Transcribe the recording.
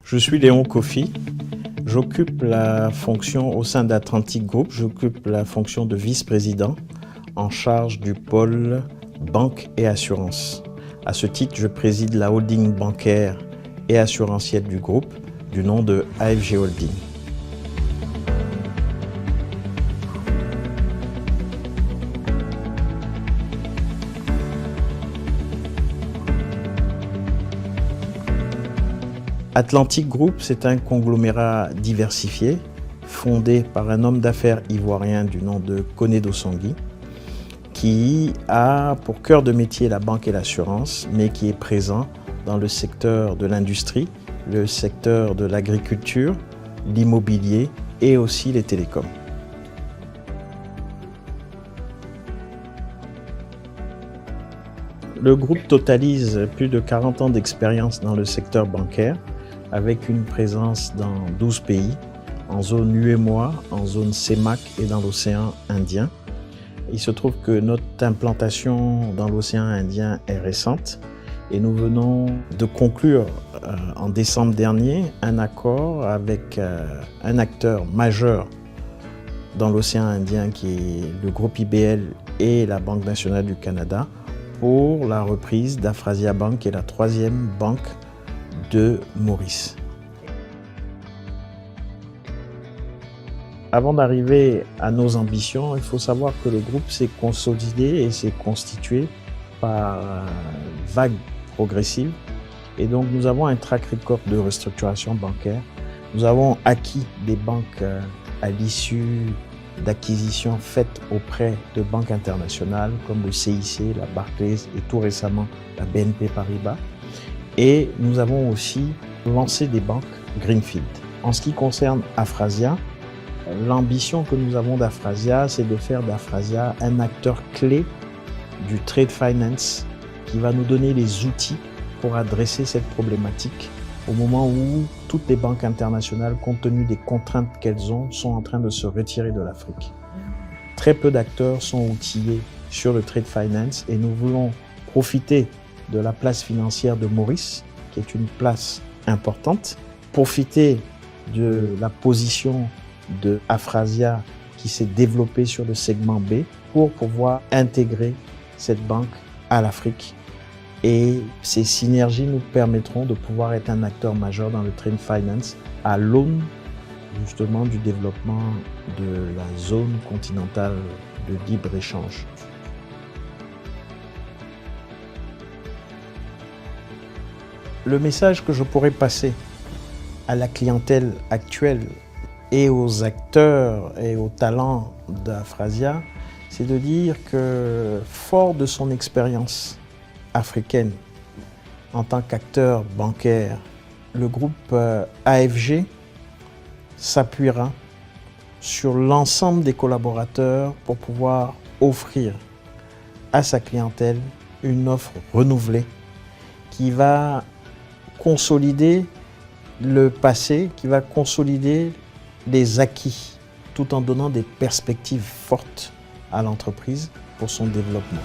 Je suis Léon Kofi. J'occupe la fonction au sein d'Atlantic Group. J'occupe la fonction de vice-président en charge du pôle banque et assurance. À ce titre, je préside la holding bancaire et assurantielle du groupe du nom de AFG Holding. Atlantic Group, c'est un conglomérat diversifié, fondé par un homme d'affaires ivoirien du nom de Koné Dosangui, qui a pour cœur de métier la banque et l'assurance, mais qui est présent dans le secteur de l'industrie, le secteur de l'agriculture, l'immobilier et aussi les télécoms. Le groupe totalise plus de 40 ans d'expérience dans le secteur bancaire, avec une présence dans 12 pays, en zone UEMOA, en zone CEMAC et dans l'océan Indien. Il se trouve que notre implantation dans l'océan Indien est récente et nous venons de conclure en décembre dernier un accord avec un acteur majeur dans l'océan Indien qui est le groupe IBL et la Banque nationale du Canada pour la reprise d'Afrasia Bank, qui est la troisième banque de Maurice. Avant d'arriver à nos ambitions, il faut savoir que le groupe s'est consolidé et s'est constitué par vagues progressives. Et donc nous avons un track record de restructuration bancaire. Nous avons acquis des banques à l'issue d'acquisitions faites auprès de banques internationales comme le CIC, la Barclays et tout récemment la BNP Paribas. Et nous avons aussi lancé des banques Greenfield. En ce qui concerne Afrasia, l'ambition que nous avons d'Afrasia, c'est de faire d'Afrasia un acteur clé du trade finance qui va nous donner les outils pour adresser cette problématique au moment où toutes les banques internationales, compte tenu des contraintes qu'elles ont, sont en train de se retirer de l'Afrique. Très peu d'acteurs sont outillés sur le trade finance et nous voulons profiter de la place financière de Maurice, qui est une place importante, profiter de la position de Afrasia qui s'est développée sur le segment B pour pouvoir intégrer cette banque à l'Afrique. Et ces synergies nous permettront de pouvoir être un acteur majeur dans le trade finance à l'aune justement du développement de la zone continentale de libre-échange. Le message que je pourrais passer à la clientèle actuelle et aux acteurs et aux talents d'Afrasia, c'est de dire que, fort de son expérience africaine en tant qu'acteur bancaire, le groupe AFG s'appuiera sur l'ensemble des collaborateurs pour pouvoir offrir à sa clientèle une offre renouvelée qui va consolider le passé, qui va consolider les acquis, tout en donnant des perspectives fortes à l'entreprise pour son développement.